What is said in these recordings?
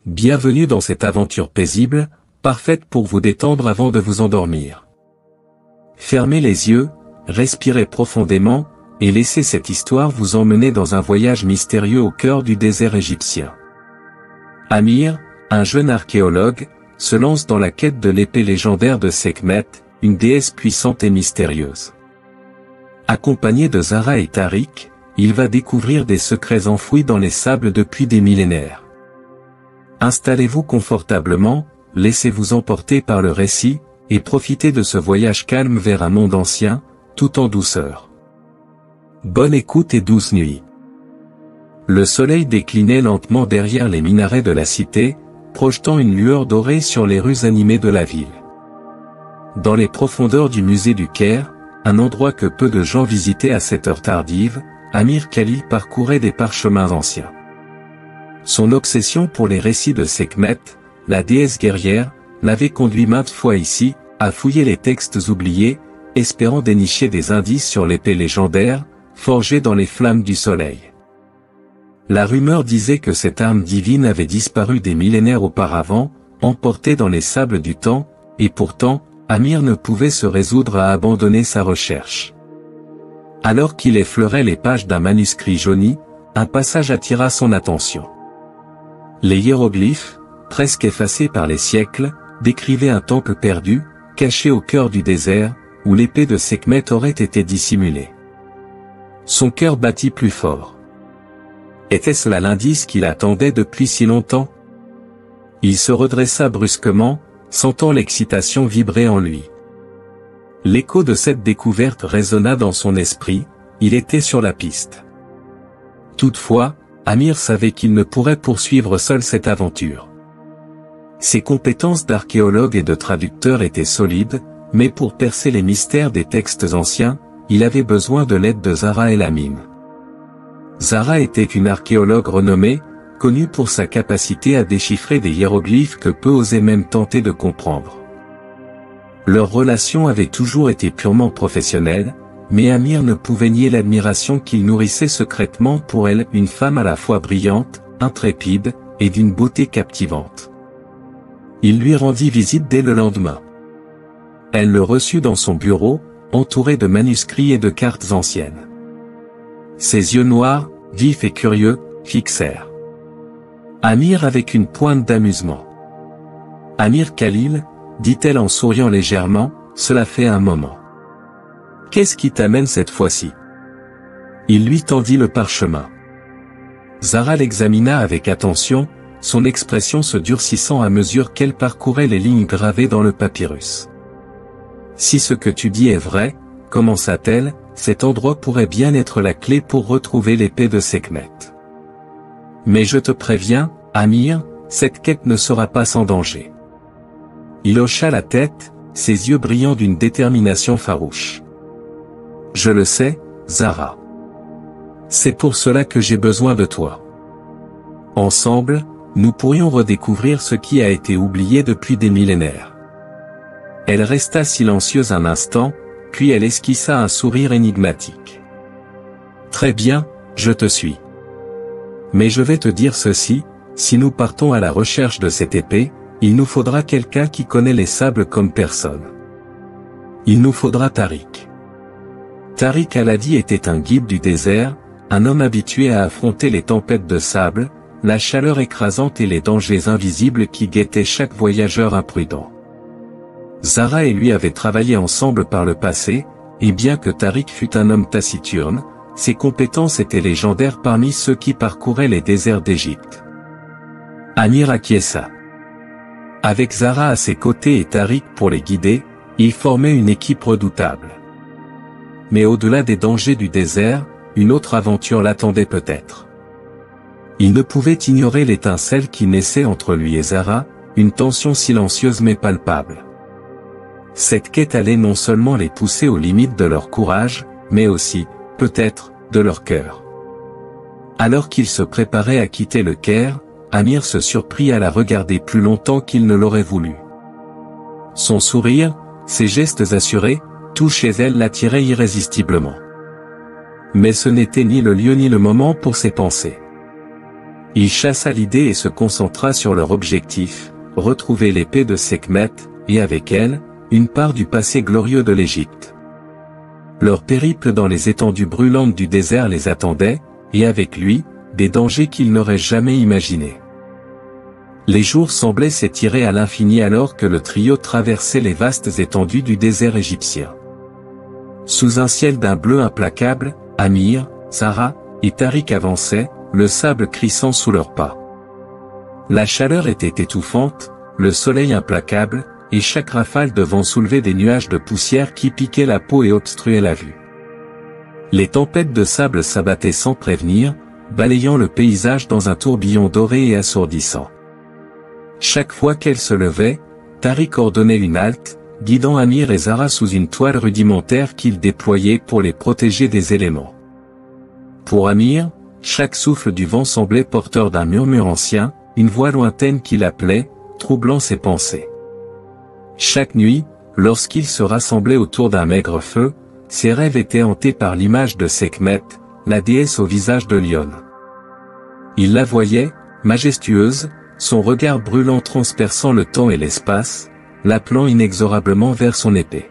Bienvenue dans cette aventure paisible, parfaite pour vous détendre avant de vous endormir. Fermez les yeux, respirez profondément, et laissez cette histoire vous emmener dans un voyage mystérieux au cœur du désert égyptien. Amir, un jeune archéologue, se lance dans la quête de l'épée légendaire de Sekhmet, une déesse puissante et mystérieuse. Accompagné de Zara et Tariq, il va découvrir des secrets enfouis dans les sables depuis des millénaires. Installez-vous confortablement, laissez-vous emporter par le récit, et profitez de ce voyage calme vers un monde ancien, tout en douceur. Bonne écoute et douce nuit. Le soleil déclinait lentement derrière les minarets de la cité, projetant une lueur dorée sur les rues animées de la ville. Dans les profondeurs du musée du Caire, un endroit que peu de gens visitaient à cette heure tardive, Amir Khalil parcourait des parchemins anciens. Son obsession pour les récits de Sekhmet, la déesse guerrière, l'avait conduit maintes fois ici, à fouiller les textes oubliés, espérant dénicher des indices sur l'épée légendaire, forgée dans les flammes du soleil. La rumeur disait que cette arme divine avait disparu des millénaires auparavant, emportée dans les sables du temps, et pourtant, Amir ne pouvait se résoudre à abandonner sa recherche. Alors qu'il effleurait les pages d'un manuscrit jauni, un passage attira son attention. Les hiéroglyphes, presque effacés par les siècles, décrivaient un temple perdu, caché au cœur du désert, où l'épée de Sekhmet aurait été dissimulée. Son cœur battit plus fort. Était-ce là l'indice qu'il attendait depuis si longtemps? Il se redressa brusquement, sentant l'excitation vibrer en lui. L'écho de cette découverte résonna dans son esprit, il était sur la piste. Toutefois, Amir savait qu'il ne pourrait poursuivre seul cette aventure. Ses compétences d'archéologue et de traducteur étaient solides, mais pour percer les mystères des textes anciens, il avait besoin de l'aide de Zara El-Amin. Zara était une archéologue renommée, connue pour sa capacité à déchiffrer des hiéroglyphes que peu osaient même tenter de comprendre. Leur relation avait toujours été purement professionnelle, mais Amir ne pouvait nier l'admiration qu'il nourrissait secrètement pour elle, une femme à la fois brillante, intrépide, et d'une beauté captivante. Il lui rendit visite dès le lendemain. Elle le reçut dans son bureau, entouré de manuscrits et de cartes anciennes. Ses yeux noirs, vifs et curieux, fixèrent Amir avec une pointe d'amusement. « Amir Khalil, dit-elle en souriant légèrement, cela fait un moment. Qu'est-ce qui t'amène cette fois-ci? Il lui tendit le parchemin. Zara l'examina avec attention, son expression se durcissant à mesure qu'elle parcourait les lignes gravées dans le papyrus. Si ce que tu dis est vrai, commença-t-elle, cet endroit pourrait bien être la clé pour retrouver l'épée de Sekhmet. Mais je te préviens, Amir, cette quête ne sera pas sans danger. Il hocha la tête, ses yeux brillant d'une détermination farouche. Je le sais, Zara. C'est pour cela que j'ai besoin de toi. Ensemble, nous pourrions redécouvrir ce qui a été oublié depuis des millénaires. Elle resta silencieuse un instant, puis elle esquissa un sourire énigmatique. Très bien, je te suis. Mais je vais te dire ceci, si nous partons à la recherche de cette épée, il nous faudra quelqu'un qui connaît les sables comme personne. Il nous faudra Tariq. Tariq Al-Hadi était un guide du désert, un homme habitué à affronter les tempêtes de sable, la chaleur écrasante et les dangers invisibles qui guettaient chaque voyageur imprudent. Zara et lui avaient travaillé ensemble par le passé, et bien que Tariq fût un homme taciturne, ses compétences étaient légendaires parmi ceux qui parcouraient les déserts d'Égypte. Amir acquiesça. Avec Zara à ses côtés et Tariq pour les guider, ils formaient une équipe redoutable. Mais au-delà des dangers du désert, une autre aventure l'attendait peut-être. Il ne pouvait ignorer l'étincelle qui naissait entre lui et Zara, une tension silencieuse mais palpable. Cette quête allait non seulement les pousser aux limites de leur courage, mais aussi, peut-être, de leur cœur. Alors qu'il se préparait à quitter le Caire, Amir se surprit à la regarder plus longtemps qu'il ne l'aurait voulu. Son sourire, ses gestes assurés, tout chez elle l'attirait irrésistiblement. Mais ce n'était ni le lieu ni le moment pour ses pensées. Il chassa l'idée et se concentra sur leur objectif, retrouver l'épée de Sekhmet, et avec elle, une part du passé glorieux de l'Égypte. Leur périple dans les étendues brûlantes du désert les attendait, et avec lui, des dangers qu'ils n'auraient jamais imaginés. Les jours semblaient s'étirer à l'infini alors que le trio traversait les vastes étendues du désert égyptien. Sous un ciel d'un bleu implacable, Amir, Zara et Tariq avançaient, le sable crissant sous leurs pas. La chaleur était étouffante, le soleil implacable, et chaque rafale de vent soulevait des nuages de poussière qui piquaient la peau et obstruaient la vue. Les tempêtes de sable s'abattaient sans prévenir, balayant le paysage dans un tourbillon doré et assourdissant. Chaque fois qu'elle se levait, Tariq ordonnait une halte, guidant Amir et Zara sous une toile rudimentaire qu'il déployait pour les protéger des éléments. Pour Amir, chaque souffle du vent semblait porteur d'un murmure ancien, une voix lointaine qui l'appelait, troublant ses pensées. Chaque nuit, lorsqu'ils se rassemblaient autour d'un maigre feu, ses rêves étaient hantés par l'image de Sekhmet, la déesse au visage de lionne. Il la voyait, majestueuse, son regard brûlant transperçant le temps et l'espace, l'appelant inexorablement vers son épée.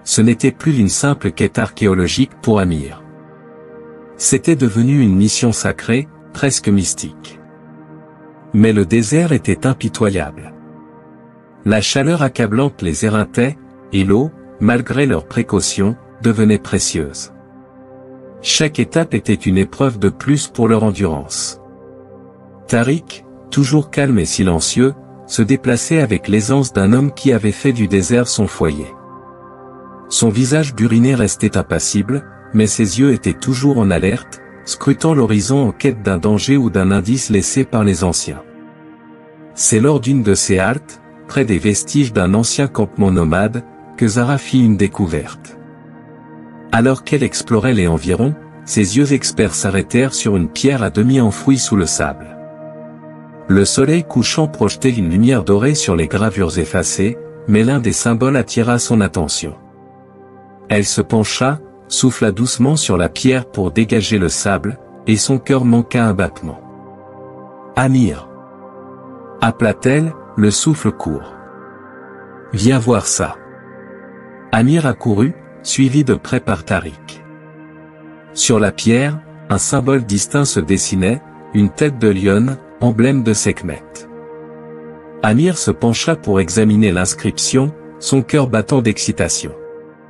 Ce n'était plus une simple quête archéologique pour Amir. C'était devenu une mission sacrée, presque mystique. Mais le désert était impitoyable. La chaleur accablante les éreintait, et l'eau, malgré leurs précautions, devenait précieuse. Chaque étape était une épreuve de plus pour leur endurance. Tariq, toujours calme et silencieux, se déplaçait avec l'aisance d'un homme qui avait fait du désert son foyer. Son visage buriné restait impassible, mais ses yeux étaient toujours en alerte, scrutant l'horizon en quête d'un danger ou d'un indice laissé par les anciens. C'est lors d'une de ces haltes, près des vestiges d'un ancien campement nomade, que Zara fit une découverte. Alors qu'elle explorait les environs, ses yeux experts s'arrêtèrent sur une pierre à demi enfouie sous le sable. Le soleil couchant projetait une lumière dorée sur les gravures effacées, mais l'un des symboles attira son attention. Elle se pencha, souffla doucement sur la pierre pour dégager le sable, et son cœur manqua un battement. « Amir !» appela-t-elle, le souffle court. « Viens voir ça. » Amir accourut, suivi de près par Tariq. Sur la pierre, un symbole distinct se dessinait, une tête de lionne, emblème de Sekhmet. Amir se pencha pour examiner l'inscription, son cœur battant d'excitation.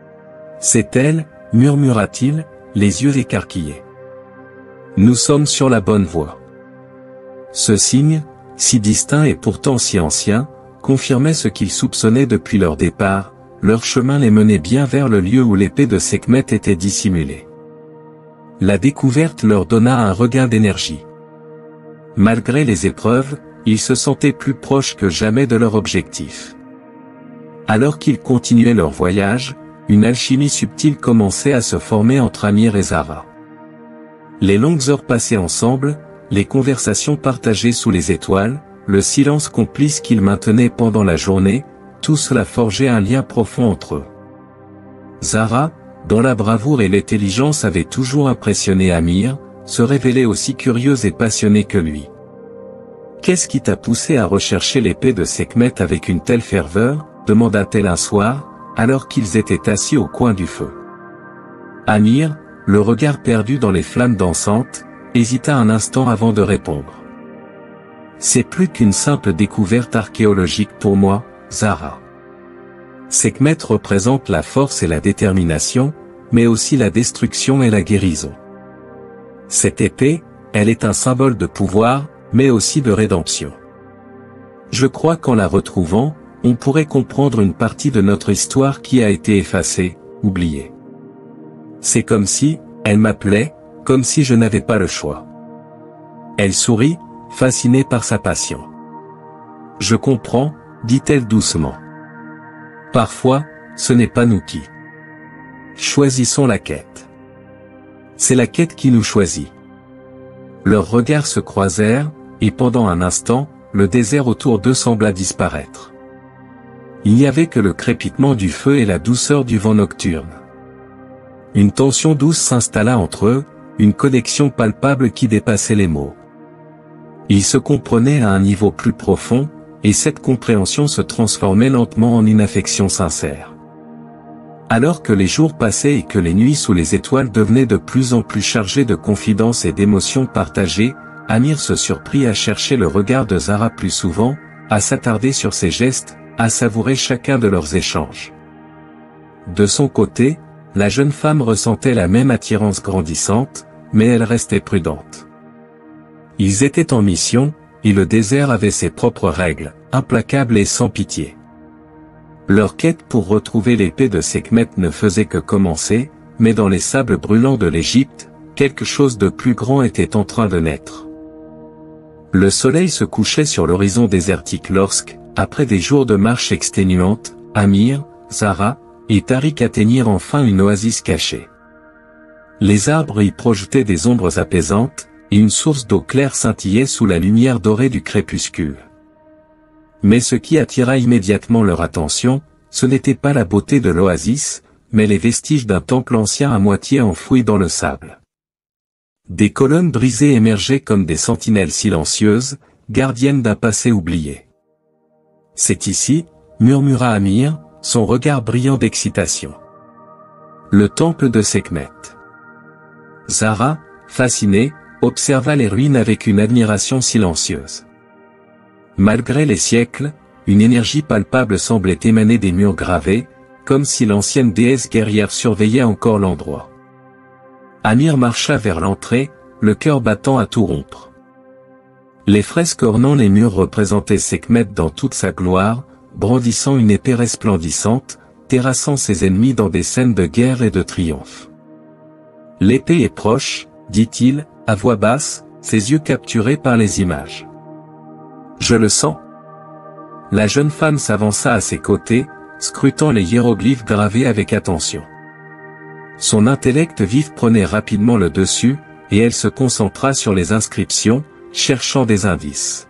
« C'est elle », murmura-t-il, les yeux écarquillés. « Nous sommes sur la bonne voie. » Ce signe, si distinct et pourtant si ancien, confirmait ce qu'ils soupçonnaient depuis leur départ, leur chemin les menait bien vers le lieu où l'épée de Sekhmet était dissimulée. La découverte leur donna un regain d'énergie. Malgré les épreuves, ils se sentaient plus proches que jamais de leur objectif. Alors qu'ils continuaient leur voyage, une alchimie subtile commençait à se former entre Amir et Zara. Les longues heures passées ensemble, les conversations partagées sous les étoiles, le silence complice qu'ils maintenaient pendant la journée, tout cela forgeait un lien profond entre eux. Zara, dont la bravoure et l'intelligence avaient toujours impressionné Amir, se révélait aussi curieuse et passionnée que lui. « Qu'est-ce qui t'a poussé à rechercher l'épée de Sekhmet avec une telle ferveur ?» demanda-t-elle un soir, alors qu'ils étaient assis au coin du feu. Amir, le regard perdu dans les flammes dansantes, hésita un instant avant de répondre. « C'est plus qu'une simple découverte archéologique pour moi, Zara. Sekhmet représente la force et la détermination, mais aussi la destruction et la guérison. Cette épée, elle est un symbole de pouvoir, mais aussi de rédemption. Je crois qu'en la retrouvant, on pourrait comprendre une partie de notre histoire qui a été effacée, oubliée. C'est comme si, elle m'appelait, comme si je n'avais pas le choix. » Elle sourit, fascinée par sa passion. « Je comprends, » dit-elle doucement. « Parfois, ce n'est pas nous qui choisissons la quête. C'est la quête qui nous choisit. » Leurs regards se croisèrent, et pendant un instant, le désert autour d'eux sembla disparaître. Il n'y avait que le crépitement du feu et la douceur du vent nocturne. Une tension douce s'installa entre eux, une connexion palpable qui dépassait les mots. Ils se comprenaient à un niveau plus profond, et cette compréhension se transformait lentement en une affection sincère. Alors que les jours passaient et que les nuits sous les étoiles devenaient de plus en plus chargées de confidences et d'émotions partagées, Amir se surprit à chercher le regard de Zara plus souvent, à s'attarder sur ses gestes, à savourer chacun de leurs échanges. De son côté, la jeune femme ressentait la même attirance grandissante, mais elle restait prudente. Ils étaient en mission, et le désert avait ses propres règles, implacables et sans pitié. Leur quête pour retrouver l'épée de Sekhmet ne faisait que commencer, mais dans les sables brûlants de l'Égypte, quelque chose de plus grand était en train de naître. Le soleil se couchait sur l'horizon désertique lorsque, après des jours de marche exténuante, Amir, Zara et Tariq atteignirent enfin une oasis cachée. Les arbres y projetaient des ombres apaisantes, et une source d'eau claire scintillait sous la lumière dorée du crépuscule. Mais ce qui attira immédiatement leur attention, ce n'était pas la beauté de l'oasis, mais les vestiges d'un temple ancien à moitié enfoui dans le sable. Des colonnes brisées émergeaient comme des sentinelles silencieuses, gardiennes d'un passé oublié. « C'est ici », murmura Amir, son regard brillant d'excitation. Le temple de Sekhmet. Zara, fascinée, observa les ruines avec une admiration silencieuse. Malgré les siècles, une énergie palpable semblait émaner des murs gravés, comme si l'ancienne déesse guerrière surveillait encore l'endroit. Amir marcha vers l'entrée, le cœur battant à tout rompre. Les fresques ornant les murs représentaient Sekhmet dans toute sa gloire, brandissant une épée resplendissante, terrassant ses ennemis dans des scènes de guerre et de triomphe. « L'épée est proche », dit-il, à voix basse, ses yeux capturés par les images. « Je le sens. » La jeune femme s'avança à ses côtés, scrutant les hiéroglyphes gravés avec attention. Son intellect vif prenait rapidement le dessus, et elle se concentra sur les inscriptions, cherchant des indices.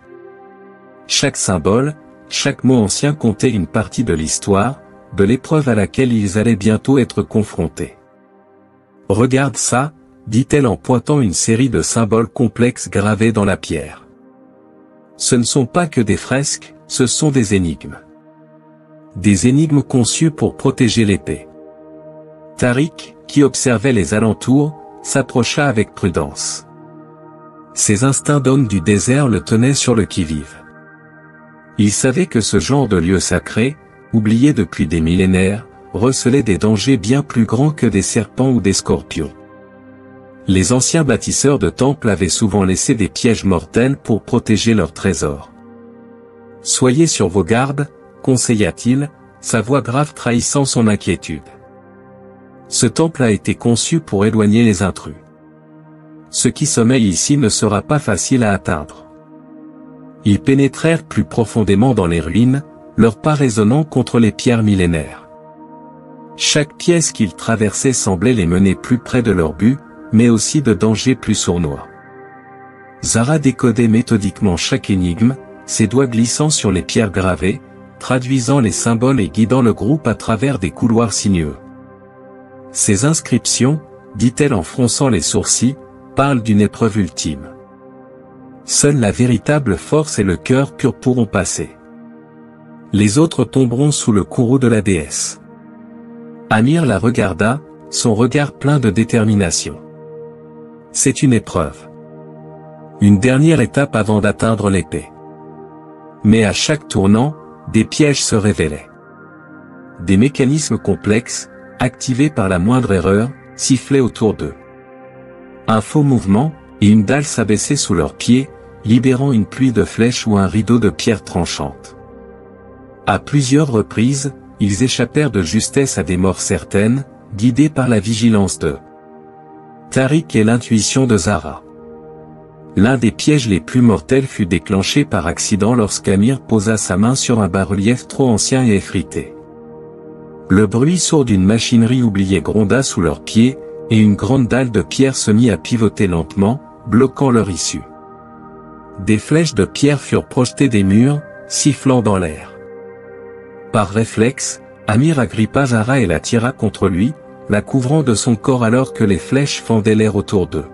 Chaque symbole, chaque mot ancien comptait une partie de l'histoire, de l'épreuve à laquelle ils allaient bientôt être confrontés. « Regarde ça », dit-elle en pointant une série de symboles complexes gravés dans la pierre. Ce ne sont pas que des fresques, ce sont des énigmes. Des énigmes conçues pour protéger l'épée. Tariq, qui observait les alentours, s'approcha avec prudence. Ses instincts d'homme du désert le tenaient sur le qui-vive. Il savait que ce genre de lieu sacré, oublié depuis des millénaires, recelait des dangers bien plus grands que des serpents ou des scorpions. Les anciens bâtisseurs de temples avaient souvent laissé des pièges mortels pour protéger leurs trésors. « Soyez sur vos gardes », conseilla-t-il, sa voix grave trahissant son inquiétude. Ce temple a été conçu pour éloigner les intrus. Ce qui sommeille ici ne sera pas facile à atteindre. Ils pénétrèrent plus profondément dans les ruines, leurs pas résonnant contre les pierres millénaires. Chaque pièce qu'ils traversaient semblait les mener plus près de leur but, mais aussi de dangers plus sournois. Zara décodait méthodiquement chaque énigme, ses doigts glissant sur les pierres gravées, traduisant les symboles et guidant le groupe à travers des couloirs sinueux. Ces inscriptions, dit-elle en fronçant les sourcils, parlent d'une épreuve ultime. Seule la véritable force et le cœur pur pourront passer. Les autres tomberont sous le courroux de la déesse. Amir la regarda, son regard plein de détermination. C'est une épreuve. Une dernière étape avant d'atteindre l'épée. Mais à chaque tournant, des pièges se révélaient. Des mécanismes complexes, activés par la moindre erreur, sifflaient autour d'eux. Un faux mouvement, et une dalle s'abaissait sous leurs pieds, libérant une pluie de flèches ou un rideau de pierres tranchantes. À plusieurs reprises, ils échappèrent de justesse à des morts certaines, guidés par la vigilance de Tariq et l'intuition de Zara. L'un des pièges les plus mortels fut déclenché par accident lorsqu'Amir posa sa main sur un bas-relief trop ancien et effrité. Le bruit sourd d'une machinerie oubliée gronda sous leurs pieds, et une grande dalle de pierre se mit à pivoter lentement, bloquant leur issue. Des flèches de pierre furent projetées des murs, sifflant dans l'air. Par réflexe, Amir agrippa Zara et la tira contre lui, la couvrant de son corps alors que les flèches fendaient l'air autour d'eux.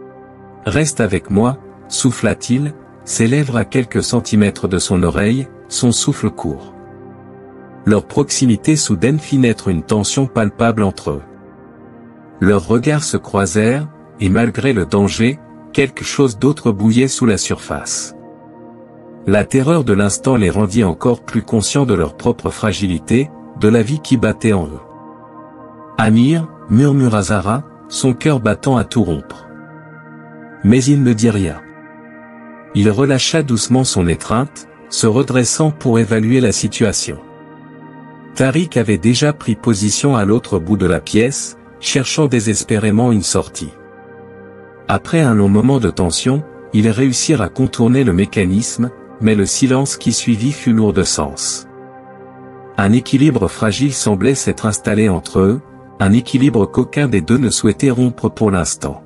« Reste avec moi », souffla-t-il, ses lèvres à quelques centimètres de son oreille, son souffle court. Leur proximité soudaine fit naître une tension palpable entre eux. Leurs regards se croisèrent, et malgré le danger, quelque chose d'autre bouillait sous la surface. La terreur de l'instant les rendit encore plus conscients de leur propre fragilité, de la vie qui battait en eux. « Amir » murmura Zara, son cœur battant à tout rompre. Mais il ne dit rien. Il relâcha doucement son étreinte, se redressant pour évaluer la situation. Tariq avait déjà pris position à l'autre bout de la pièce, cherchant désespérément une sortie. Après un long moment de tension, ils réussirent à contourner le mécanisme, mais le silence qui suivit fut lourd de sens. Un équilibre fragile semblait s'être installé entre eux, un équilibre qu'aucun des deux ne souhaitait rompre pour l'instant.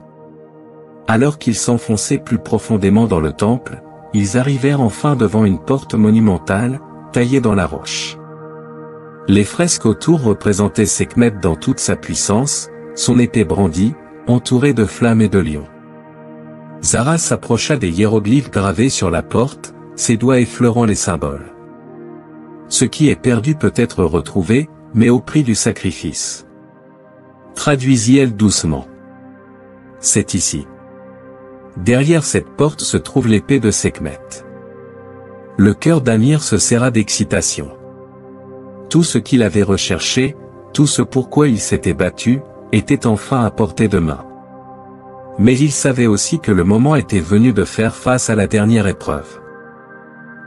Alors qu'ils s'enfonçaient plus profondément dans le temple, ils arrivèrent enfin devant une porte monumentale, taillée dans la roche. Les fresques autour représentaient Sekhmet dans toute sa puissance, son épée brandie, entourée de flammes et de lions. Zara s'approcha des hiéroglyphes gravés sur la porte, ses doigts effleurant les symboles. Ce qui est perdu peut être retrouvé, mais au prix du sacrifice. Traduisit-elle doucement. C'est ici. Derrière cette porte se trouve l'épée de Sekhmet. Le cœur d'Amir se serra d'excitation. Tout ce qu'il avait recherché, tout ce pourquoi il s'était battu, était enfin à portée de main. Mais il savait aussi que le moment était venu de faire face à la dernière épreuve.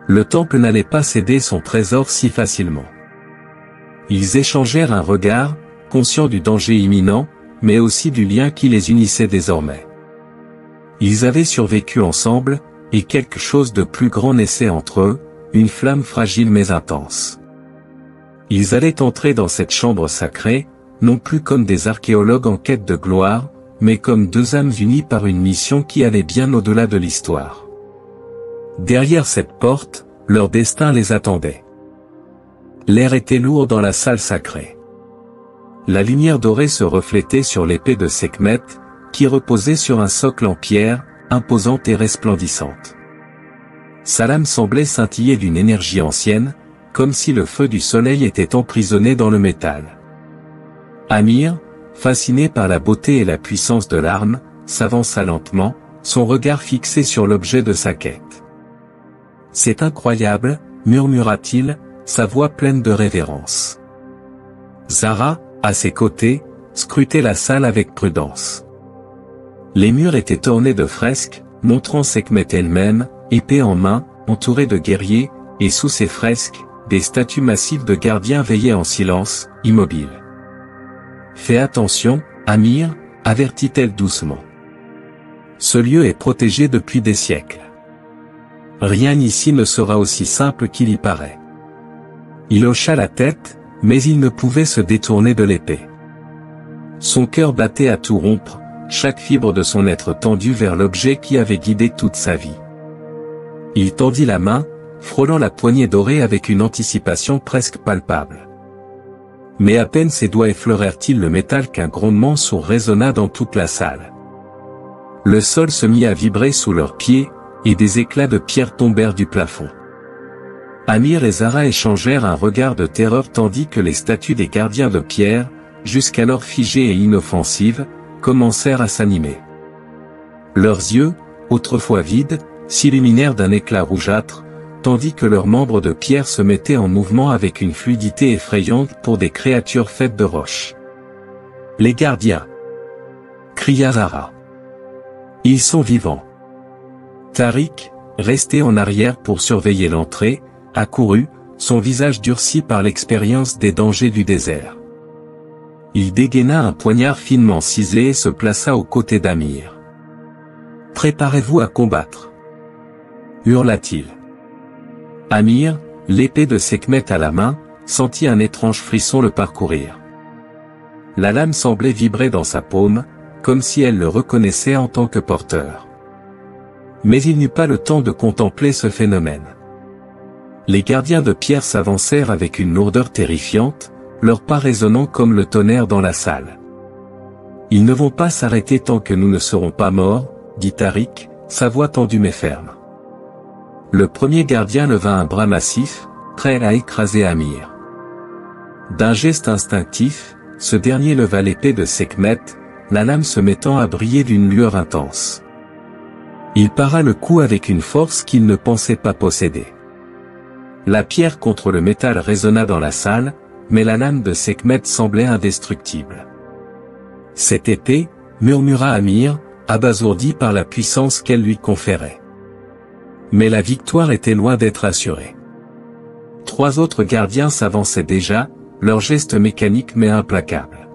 Le temple n'allait pas céder son trésor si facilement. Ils échangèrent un regard, conscients du danger imminent, mais aussi du lien qui les unissait désormais. Ils avaient survécu ensemble, et quelque chose de plus grand naissait entre eux, une flamme fragile mais intense. Ils allaient entrer dans cette chambre sacrée, non plus comme des archéologues en quête de gloire, mais comme deux âmes unies par une mission qui allait bien au-delà de l'histoire. Derrière cette porte, leur destin les attendait. L'air était lourd dans la salle sacrée. La lumière dorée se reflétait sur l'épée de Sekhmet, qui reposait sur un socle en pierre, imposante et resplendissante. Sa lame semblait scintiller d'une énergie ancienne, comme si le feu du soleil était emprisonné dans le métal. Amir, fasciné par la beauté et la puissance de l'arme, s'avança lentement, son regard fixé sur l'objet de sa quête. « C'est incroyable », murmura-t-il, sa voix pleine de révérence. Zara, à ses côtés, scrutait la salle avec prudence. Les murs étaient ornés de fresques, montrant Sekhmet elle-même, épée en main, entourée de guerriers, et sous ces fresques, des statues massives de gardiens veillaient en silence, immobiles. « Fais attention, Amir », avertit-elle doucement. « Ce lieu est protégé depuis des siècles. Rien ici ne sera aussi simple qu'il y paraît. » Il hocha la tête, mais il ne pouvait se détourner de l'épée. Son cœur battait à tout rompre, chaque fibre de son être tendue vers l'objet qui avait guidé toute sa vie. Il tendit la main, frôlant la poignée dorée avec une anticipation presque palpable. Mais à peine ses doigts effleurèrent-ils le métal qu'un grondement sourd résonna dans toute la salle. Le sol se mit à vibrer sous leurs pieds, et des éclats de pierre tombèrent du plafond. Amir et Zara échangèrent un regard de terreur tandis que les statues des gardiens de pierre, jusqu'alors figées et inoffensives, commencèrent à s'animer. Leurs yeux, autrefois vides, s'illuminèrent d'un éclat rougeâtre, tandis que leurs membres de pierre se mettaient en mouvement avec une fluidité effrayante pour des créatures faites de roche. « Les gardiens !» cria Zara. « Ils sont vivants !» Tariq, resté en arrière pour surveiller l'entrée, accourut, son visage durci par l'expérience des dangers du désert. Il dégaina un poignard finement ciselé et se plaça aux côtés d'Amir. « Préparez-vous à combattre !» hurla-t-il. Amir, l'épée de Sekhmet à la main, sentit un étrange frisson le parcourir. La lame semblait vibrer dans sa paume, comme si elle le reconnaissait en tant que porteur. Mais il n'eut pas le temps de contempler ce phénomène. Les gardiens de pierre s'avancèrent avec une lourdeur terrifiante, leurs pas résonnant comme le tonnerre dans la salle. « Ils ne vont pas s'arrêter tant que nous ne serons pas morts, » dit Tariq, sa voix tendue mais ferme. le premier gardien leva un bras massif, prêt à écraser Amir. D'un geste instinctif, ce dernier leva l'épée de Sekhmet, la lame se mettant à briller d'une lueur intense. Il para le coup avec une force qu'il ne pensait pas posséder. La pierre contre le métal résonna dans la salle, mais la lame de Sekhmet semblait indestructible. Cette épée, murmura Amir, abasourdi par la puissance qu'elle lui conférait. Mais la victoire était loin d'être assurée. 3 autres gardiens s'avançaient déjà, leurs gestes mécaniques mais implacables.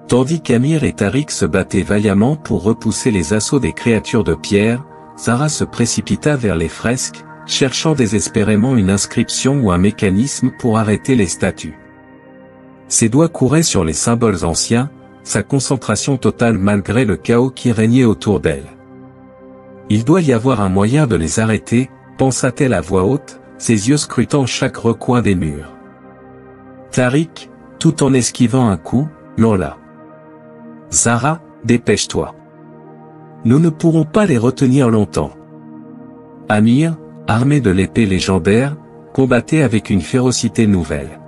Tandis qu'Amir et Tariq se battaient vaillamment pour repousser les assauts des créatures de pierre, Zara se précipita vers les fresques, cherchant désespérément une inscription ou un mécanisme pour arrêter les statues. Ses doigts couraient sur les symboles anciens, sa concentration totale malgré le chaos qui régnait autour d'elle. Il doit y avoir un moyen de les arrêter, pensa-t-elle à voix haute, ses yeux scrutant chaque recoin des murs. Tariq, tout en esquivant un coup, l'enla. Zara, dépêche-toi. Nous ne pourrons pas les retenir longtemps. Amir, armé de l'épée légendaire, combattait avec une férocité nouvelle.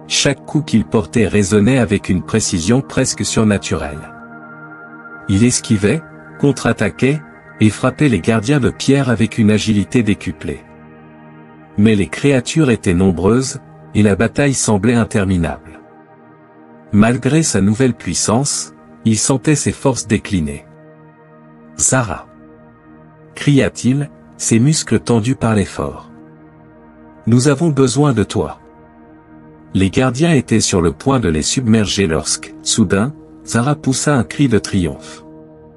Chaque coup qu'il portait résonnait avec une précision presque surnaturelle. Il esquivait, contre-attaquait, et frappait les gardiens de pierre avec une agilité décuplée. Mais les créatures étaient nombreuses, et la bataille semblait interminable. Malgré sa nouvelle puissance, il sentait ses forces décliner. « Zara !» cria-t-il, ses muscles tendus par l'effort. « Nous avons besoin de toi. » Les gardiens étaient sur le point de les submerger lorsque, soudain, Zara poussa un cri de triomphe.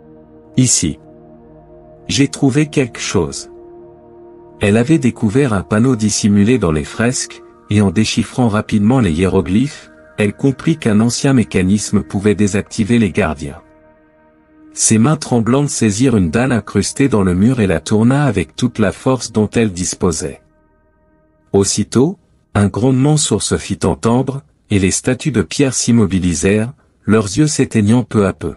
« Ici. J'ai trouvé quelque chose. » Elle avait découvert un panneau dissimulé dans les fresques, et en déchiffrant rapidement les hiéroglyphes, elle comprit qu'un ancien mécanisme pouvait désactiver les gardiens. Ses mains tremblantes saisirent une dalle incrustée dans le mur et la tourna avec toute la force dont elle disposait. Aussitôt, un grondement sourd se fit entendre, et les statues de pierre s'immobilisèrent, leurs yeux s'éteignant peu à peu.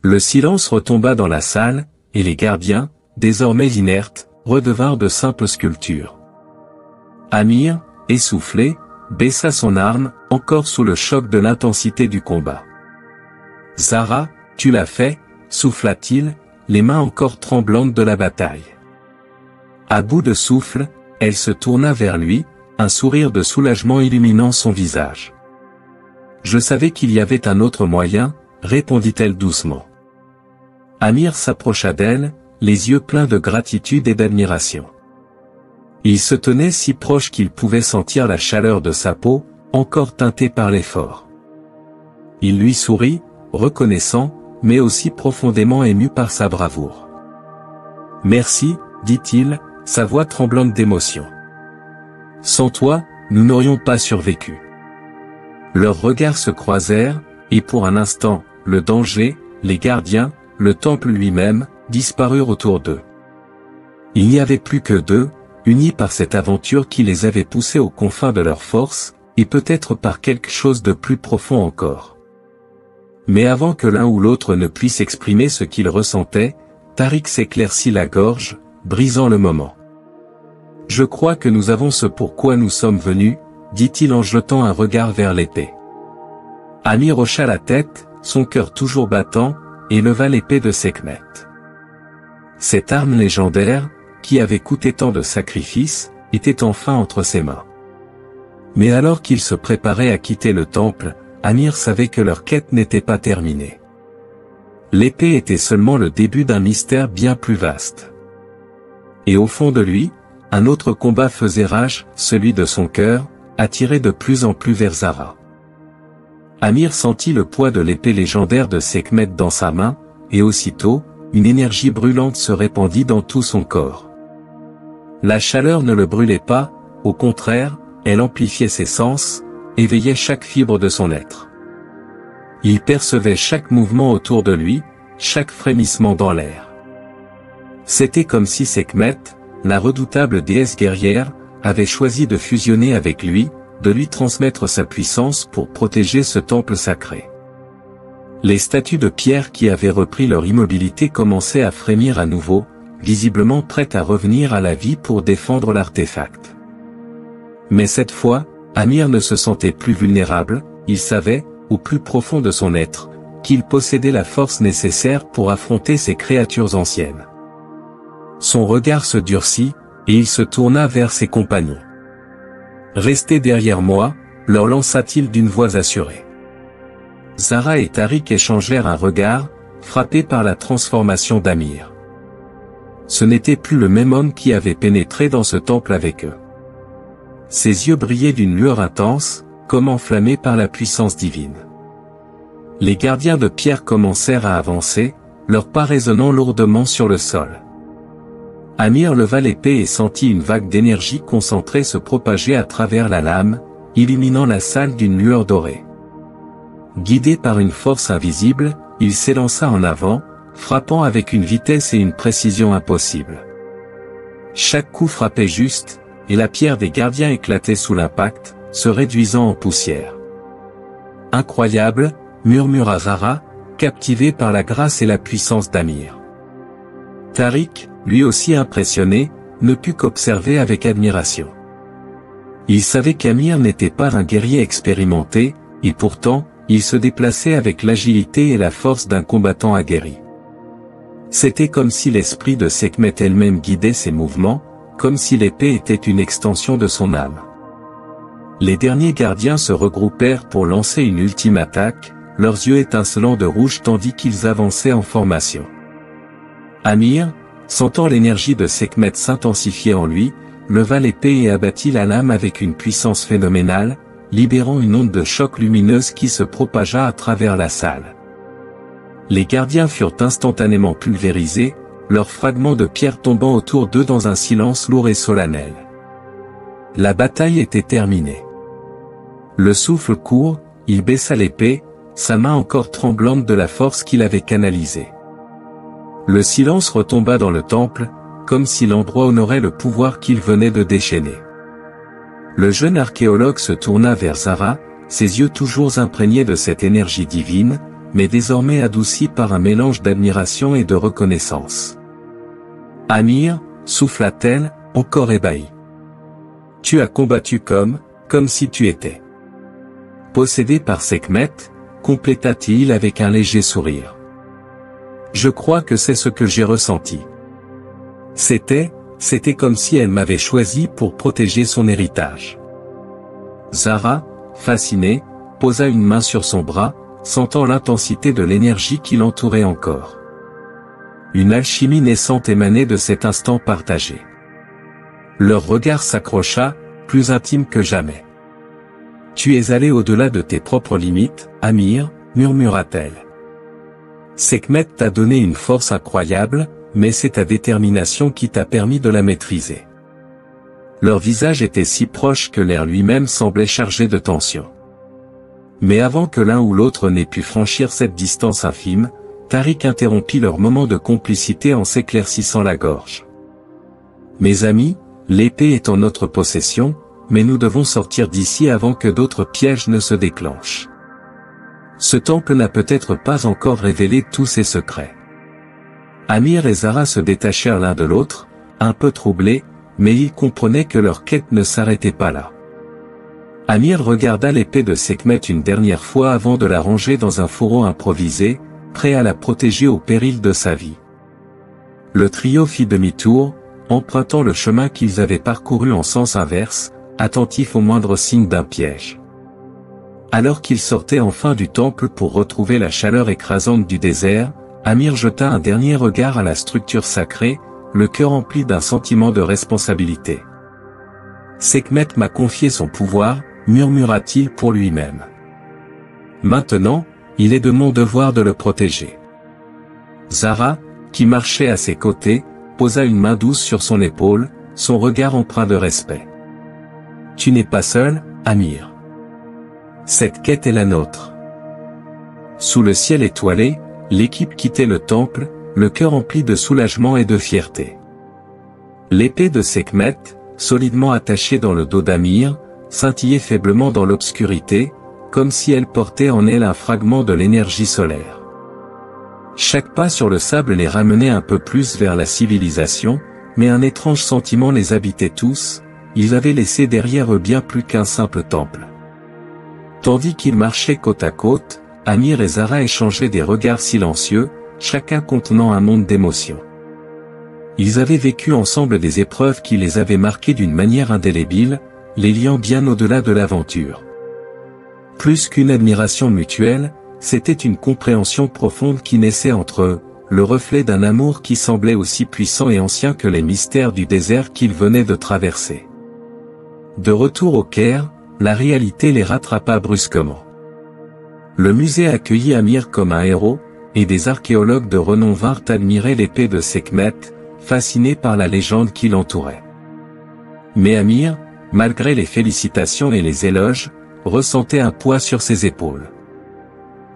Le silence retomba dans la salle, et les gardiens, désormais inertes, redevinrent de simples sculptures. Amir, essoufflé, baissa son arme, encore sous le choc de l'intensité du combat. « Zara, tu l'as fait » souffla-t-il, les mains encore tremblantes de la bataille. À bout de souffle, elle se tourna vers lui, un sourire de soulagement illuminant son visage. « Je savais qu'il y avait un autre moyen » répondit-elle doucement. Amir s'approcha d'elle, les yeux pleins de gratitude et d'admiration. Il se tenait si proche qu'il pouvait sentir la chaleur de sa peau, encore teintée par l'effort. Il lui sourit, reconnaissant, mais aussi profondément ému par sa bravoure. « Merci, dit-il, sa voix tremblante d'émotion. Sans toi, nous n'aurions pas survécu. » Leurs regards se croisèrent, et pour un instant, le danger, les gardiens, le temple lui-même, disparurent autour d'eux. Il n'y avait plus que deux, unis par cette aventure qui les avait poussés aux confins de leur force, et peut-être par quelque chose de plus profond encore. Mais avant que l'un ou l'autre ne puisse exprimer ce qu'il ressentait, Tariq s'éclaircit la gorge, brisant le moment. « Je crois que nous avons ce pourquoi nous sommes venus, » dit-il en jetant un regard vers l'épée. Amir hocha la tête, son cœur toujours battant, et leva l'épée de Sekhmet. Cette arme légendaire, qui avait coûté tant de sacrifices, était enfin entre ses mains. Mais alors qu'il se préparait à quitter le temple, Amir savait que leur quête n'était pas terminée. L'épée était seulement le début d'un mystère bien plus vaste. Et au fond de lui, un autre combat faisait rage, celui de son cœur, attiré de plus en plus vers Zara. Amir sentit le poids de l'épée légendaire de Sekhmet dans sa main, et aussitôt, une énergie brûlante se répandit dans tout son corps. La chaleur ne le brûlait pas, au contraire, elle amplifiait ses sens, éveillait chaque fibre de son être. Il percevait chaque mouvement autour de lui, chaque frémissement dans l'air. C'était comme si Sekhmet, la redoutable déesse guerrière, avait choisi de fusionner avec lui, de lui transmettre sa puissance pour protéger ce temple sacré. Les statues de pierre qui avaient repris leur immobilité commençaient à frémir à nouveau, visiblement prête à revenir à la vie pour défendre l'artefact. Mais cette fois, Amir ne se sentait plus vulnérable, il savait, au plus profond de son être, qu'il possédait la force nécessaire pour affronter ces créatures anciennes. Son regard se durcit, et il se tourna vers ses compagnons. « Restez derrière moi », leur lança-t-il d'une voix assurée. Zara et Tariq échangèrent un regard, frappés par la transformation d'Amir. Ce n'était plus le même homme qui avait pénétré dans ce temple avec eux. Ses yeux brillaient d'une lueur intense, comme enflammés par la puissance divine. Les gardiens de pierre commencèrent à avancer, leurs pas résonnant lourdement sur le sol. Amir leva l'épée et sentit une vague d'énergie concentrée se propager à travers la lame, illuminant la salle d'une lueur dorée. Guidé par une force invisible, il s'élança en avant, frappant avec une vitesse et une précision impossibles. Chaque coup frappait juste, et la pierre des gardiens éclatait sous l'impact, se réduisant en poussière. « Incroyable !» murmura Zara, captivé par la grâce et la puissance d'Amir. Tariq, lui aussi impressionné, ne put qu'observer avec admiration. Il savait qu'Amir n'était pas un guerrier expérimenté, et pourtant, il se déplaçait avec l'agilité et la force d'un combattant aguerri. C'était comme si l'esprit de Sekhmet elle-même guidait ses mouvements, comme si l'épée était une extension de son âme. Les derniers gardiens se regroupèrent pour lancer une ultime attaque, leurs yeux étincelants de rouge tandis qu'ils avançaient en formation. Amir, sentant l'énergie de Sekhmet s'intensifier en lui, leva l'épée et abattit la lame avec une puissance phénoménale, libérant une onde de choc lumineuse qui se propagea à travers la salle. Les gardiens furent instantanément pulvérisés, leurs fragments de pierre tombant autour d'eux dans un silence lourd et solennel. La bataille était terminée. Le souffle court, il baissa l'épée, sa main encore tremblante de la force qu'il avait canalisée. Le silence retomba dans le temple, comme si l'endroit honorait le pouvoir qu'il venait de déchaîner. Le jeune archéologue se tourna vers Zara, ses yeux toujours imprégnés de cette énergie divine, mais désormais adoucis par un mélange d'admiration et de reconnaissance. « Amir, souffla-t-elle, encore ébahie. Tu as combattu comme si tu étais. Possédé par Sekhmet, compléta-t-il avec un léger sourire. Je crois que c'est ce que j'ai ressenti. C'était comme si elle m'avait choisi pour protéger son héritage. Zara, fascinée, posa une main sur son bras, sentant l'intensité de l'énergie qui l'entourait encore. Une alchimie naissante émanait de cet instant partagé. Leur regard s'accrocha, plus intime que jamais. « Tu es allé au-delà de tes propres limites, Amir, murmura-t-elle. Sekhmet t'a donné une force incroyable, mais c'est ta détermination qui t'a permis de la maîtriser. » Leur visage était si proche que l'air lui-même semblait chargé de tension. Mais avant que l'un ou l'autre n'ait pu franchir cette distance infime, Tariq interrompit leur moment de complicité en s'éclaircissant la gorge. « Mes amis, l'épée est en notre possession, mais nous devons sortir d'ici avant que d'autres pièges ne se déclenchent. Ce temple n'a peut-être pas encore révélé tous ses secrets. » Amir et Zara se détachèrent l'un de l'autre, un peu troublés, mais ils comprenaient que leur quête ne s'arrêtait pas là. Amir regarda l'épée de Sekhmet une dernière fois avant de la ranger dans un fourreau improvisé, prêt à la protéger au péril de sa vie. Le trio fit demi-tour, empruntant le chemin qu'ils avaient parcouru en sens inverse, attentifs au moindre signe d'un piège. Alors qu'ils sortaient enfin du temple pour retrouver la chaleur écrasante du désert, Amir jeta un dernier regard à la structure sacrée, le cœur empli d'un sentiment de responsabilité. « Sekhmet m'a confié son pouvoir », murmura-t-il pour lui-même. « Maintenant, il est de mon devoir de le protéger. » Zara, qui marchait à ses côtés, posa une main douce sur son épaule, son regard empreint de respect. « Tu n'es pas seul, Amir. Cette quête est la nôtre. » Sous le ciel étoilé, l'équipe quittait le temple, le cœur empli de soulagement et de fierté. L'épée de Sekhmet, solidement attachée dans le dos d'Amir, scintillait faiblement dans l'obscurité, comme si elle portait en elle un fragment de l'énergie solaire. Chaque pas sur le sable les ramenait un peu plus vers la civilisation, mais un étrange sentiment les habitait tous, ils avaient laissé derrière eux bien plus qu'un simple temple. Tandis qu'ils marchaient côte à côte, Amir et Zara échangeaient des regards silencieux, chacun contenant un monde d'émotions. Ils avaient vécu ensemble des épreuves qui les avaient marqués d'une manière indélébile, les liant bien au-delà de l'aventure. Plus qu'une admiration mutuelle, c'était une compréhension profonde qui naissait entre eux, le reflet d'un amour qui semblait aussi puissant et ancien que les mystères du désert qu'ils venaient de traverser. De retour au Caire, la réalité les rattrapa brusquement. Le musée accueillit Amir comme un héros, et des archéologues de renom vinrent admirer l'épée de Sekhmet, fascinés par la légende qui l'entourait. Mais Amir, malgré les félicitations et les éloges, ressentait un poids sur ses épaules.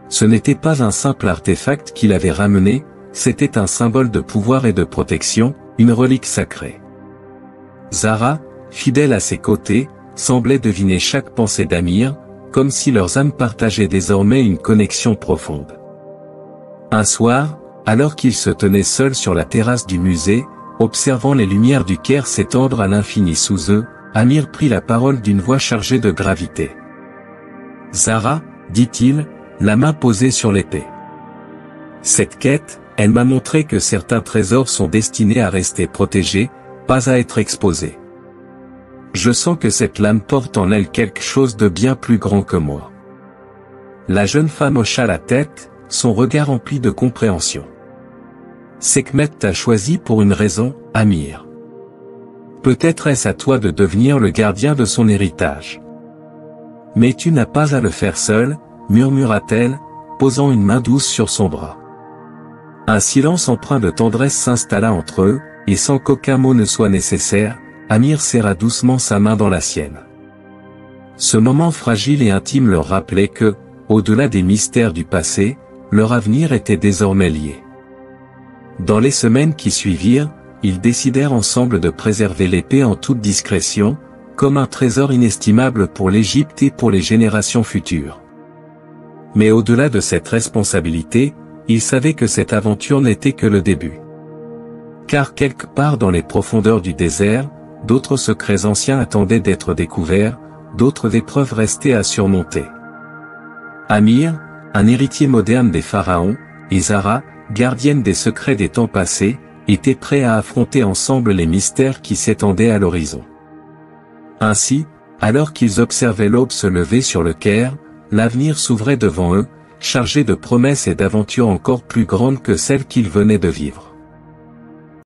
Ce n'était pas un simple artefact qu'il avait ramené, c'était un symbole de pouvoir et de protection, une relique sacrée. Zara, fidèle à ses côtés, semblait deviner chaque pensée d'Amir, comme si leurs âmes partageaient désormais une connexion profonde. Un soir, alors qu'ils se tenaient seuls sur la terrasse du musée, observant les lumières du Caire s'étendre à l'infini sous eux, Amir prit la parole d'une voix chargée de gravité. « Zara, dit-il, la main posée sur l'épée. Cette quête, elle m'a montré que certains trésors sont destinés à rester protégés, pas à être exposés. Je sens que cette lame porte en elle quelque chose de bien plus grand que moi. » La jeune femme hocha la tête, son regard empli de compréhension. « Sekhmet t'a choisi pour une raison, Amir. Peut-être est-ce à toi de devenir le gardien de son héritage. Mais tu n'as pas à le faire seul, murmura-t-elle, posant une main douce sur son bras. Un silence empreint de tendresse s'installa entre eux, et sans qu'aucun mot ne soit nécessaire, Amir serra doucement sa main dans la sienne. Ce moment fragile et intime leur rappelait que, au-delà des mystères du passé, leur avenir était désormais lié. Dans les semaines qui suivirent, ils décidèrent ensemble de préserver l'épée en toute discrétion, comme un trésor inestimable pour l'Égypte et pour les générations futures. Mais au-delà de cette responsabilité, ils savaient que cette aventure n'était que le début. Car quelque part dans les profondeurs du désert, d'autres secrets anciens attendaient d'être découverts, d'autres épreuves restaient à surmonter. Amir, un héritier moderne des pharaons, et Zara, gardienne des secrets des temps passés, étaient prêts à affronter ensemble les mystères qui s'étendaient à l'horizon. Ainsi, alors qu'ils observaient l'aube se lever sur le Caire, l'avenir s'ouvrait devant eux, chargé de promesses et d'aventures encore plus grandes que celles qu'ils venaient de vivre.